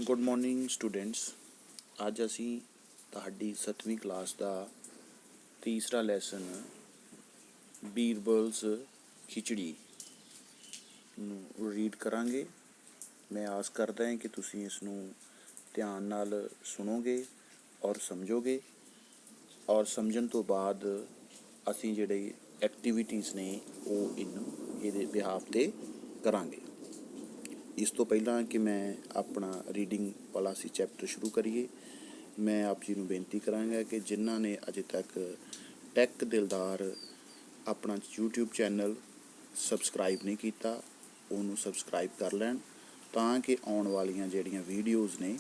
Good morning students. ਅੱਜ ਅਸੀਂ ਤੁਹਾਡੀ 7ਵੀਂ ਕਲਾਸ ਦਾ ਤੀਸਰਾ ਲੈਸਨ ਬੀਰਬਲਸ ਖਿਚੜੀ ਨੂੰ ਰੀਡ ਕਰਾਂਗੇ। ਮੈਂ ਆਸ ਕਰਦਾ ਹਾਂ ਕਿ ਤੁਸੀਂ ਇਸ ਨੂੰ ਧਿਆਨ ਨਾਲ ਸੁਣੋਗੇ ਔਰ ਸਮਝੋਗੇ, ਔਰ ਸਮਝਣ ਤੋਂ ਬਾਅਦ ਅਸੀਂ ਜਿਹੜੇ ਐਕਟੀਵਿਟੀਜ਼ ਨੇ ਉਹ ਇਹਦੇ ਬਿਹਾਫ 'ਤੇ ਕਰਾਂਗੇ। ਇਸ ਤੋਂ ਪਹਿਲਾਂ ਕਿ ਮੈਂ ਆਪਣਾ ਰੀਡਿੰਗ ਵਾਲਾ ਅਸੀਂ ਚੈਪਟਰ ਸ਼ੁਰੂ ਕਰੀਏ, ਮੈਂ ਆਪ ਜੀ ਨੂੰ ਬੇਨਤੀ ਕਰਾਂਗਾ ਕਿ ਜਿਨ੍ਹਾਂ ਨੇ ਅਜੇ ਤੱਕ ਟੈਕ ਦਿਲਦਾਰ ਆਪਣਾ YouTube ਚੈਨਲ ਸਬਸਕ੍ਰਾਈਬ ਨਹੀਂ ਕੀਤਾ, ਉਹਨੂੰ ਸਬਸਕ੍ਰਾਈਬ ਕਰ ਲੈਣ ਤਾਂ ਕਿ ਆਉਣ ਵਾਲੀਆਂ ਜਿਹੜੀਆਂ ਵੀਡੀਓਜ਼ ਨੇ,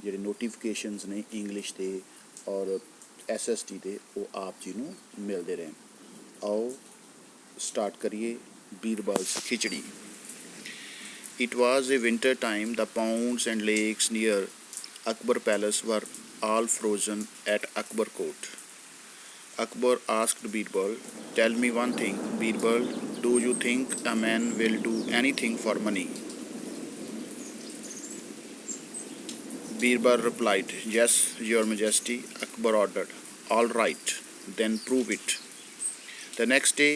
ਜਿਹੜੇ ਨੋਟੀਫਿਕੇਸ਼ਨਸ ਨੇ ਇੰਗਲਿਸ਼ ਦੇ ਔਰ SST ਦੇ, ਉਹ ਆਪ ਜੀ ਨੂੰ ਮਿਲਦੇ ਰਹਿਣ। ਆਓ ਸਟਾਰਟ ਕਰੀਏ ਬੀਰਬਲਸ ਖਿਚੜੀ। It was a winter time. The ponds and lakes near Akbar Palace were all frozen at Akbar Court. Akbar asked Birbal, "Tell me one thing, Birbal, do you think a man will do anything for money?" Birbal replied, "Yes, your majesty." Akbar ordered, "All right, then prove it." The next day,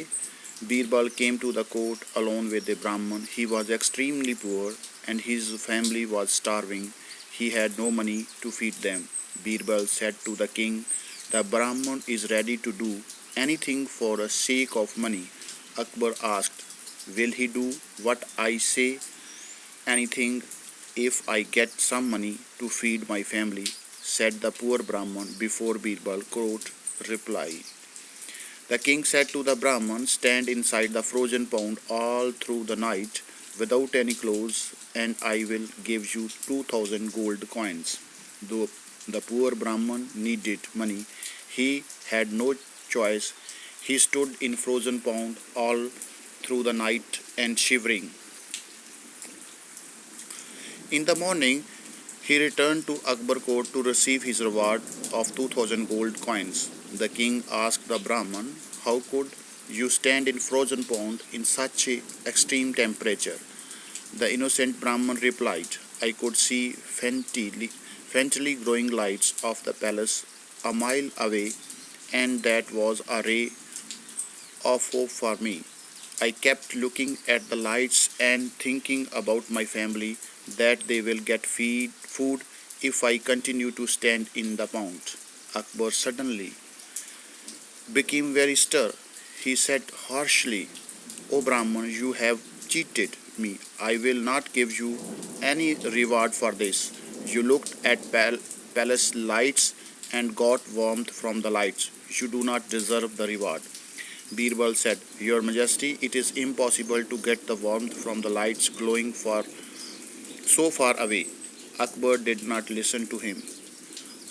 Birbal came to the court alone with a Brahman. He was extremely poor and his family was starving. He had no money to feed them. Birbal said to the king, "The Brahman is ready to do anything for the sake of money." Akbar asked, "Will he do what I say? Anything if I get some money to feed my family?" said the poor Brahman before Birbal could reply. The king said to the Brahman, "Stand inside the frozen pond all through the night without any clothes, and I will give you 2,000 gold coins." Though the poor Brahman needed money, he had no choice. He stood in frozen pond all through the night and shivering. In the morning, he returned to Akbar court to receive his reward of 2,000 gold coins. The king asked the Brahman, "How could you stand in frozen pond in such extreme temperature?" The innocent Brahman replied, "I could see faintly glowing lights of the palace a mile away, and that was a ray of hope for me. I kept looking at the lights and thinking about my family, that they will get food if I continue to stand in the pond." Akbar suddenly became very stirred. He said harshly, "O Brahman, you have cheated me. I will not give you any reward for this. You looked at palace lights and got warmth from the lights. You do not deserve the reward." Birbal said, "Your Majesty, it is impossible to get the warmth from the lights glowing so far away." Akbar did not listen to him.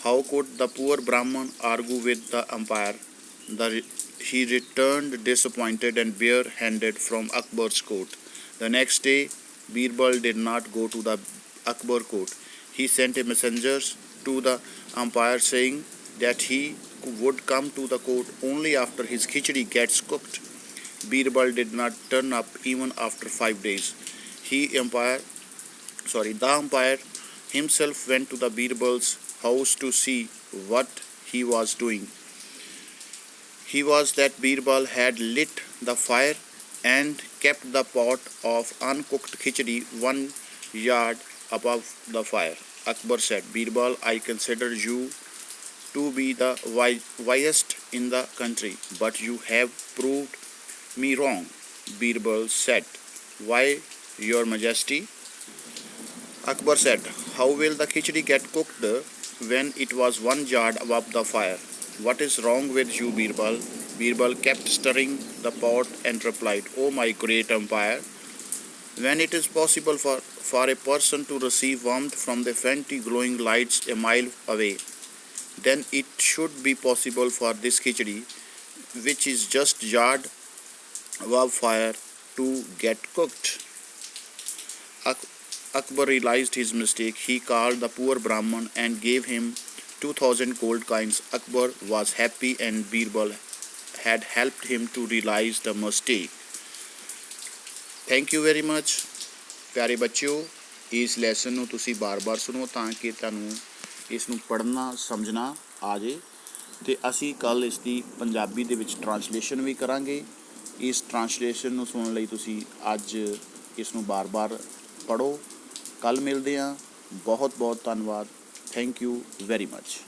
How could the poor Brahman argue with the umpire? He returned disappointed and bare-handed from Akbar's court. The next day, Birbal did not go to the Akbar court. He sent a messenger to the umpire saying that he would come to the court only after his khichdi gets cooked. Birbal did not turn up even after 5 days. The umpire himself went to the Birbal's house to see what he was doing. He was that Birbal had lit the fire and kept the pot of uncooked khichdi 1 yard above the fire. Akbar said, "Birbal, I consider you to be the wisest in the country, but you have proved me wrong." Birbal said, "Why, your Majesty?" Akbar said, "How will the khichdi get cooked when it was 1 yard above the fire? What is wrong with you, Birbal?" Birbal kept stirring the pot and replied, "Oh, my great umpire, when it is possible for a person to receive warmth from the faintly glowing lights a mile away, then it should be possible for this khichdi, which is just yard above fire, to get cooked." Akbar realized his mistake. He called the poor Brahman and gave him 2,000 gold coins. Akbar was happy and Birbal had helped him to realize the mistake. Thank you very much, प्यारे बच्चों। ਇਸ lesson ਨੂੰ ਤੁਸੀਂ ਬਾਰ-ਬਾਰ ਸੁਣੋ ਤਾਂ ਕਿ ਤੁਹਾਨੂੰ ਇਸ ਨੂੰ ਪੜ੍ਹਨਾ ਸਮਝਣਾ ਆ ਜੇ। ਅਤੇ ਅਸੀਂ ਕੱਲ੍ਹ ਇਸ ਦੀ ਪੰਜਾਬੀ ਦੇ ਵਿੱਚ ਟਰਾਂਸਲੇਸ਼ਨ ਵੀ ਕਰਾਂਗੇ। ਇਸ ਟਰਾਂਸਲੇਸ਼ਨ ਨੂੰ ਸੁਣਨ ਲਈ ਤੁਸੀਂ ਅੱਜ ਇਸ ਨੂੰ ਬਾਰ-ਬਾਰ ਪੜ੍ਹੋ। ਕੱਲ੍ਹ ਮਿਲਦੇ ਹਾਂ। ਬਹੁਤ ਬਹੁਤ ਧੰਨਵਾਦ। Thank you very much.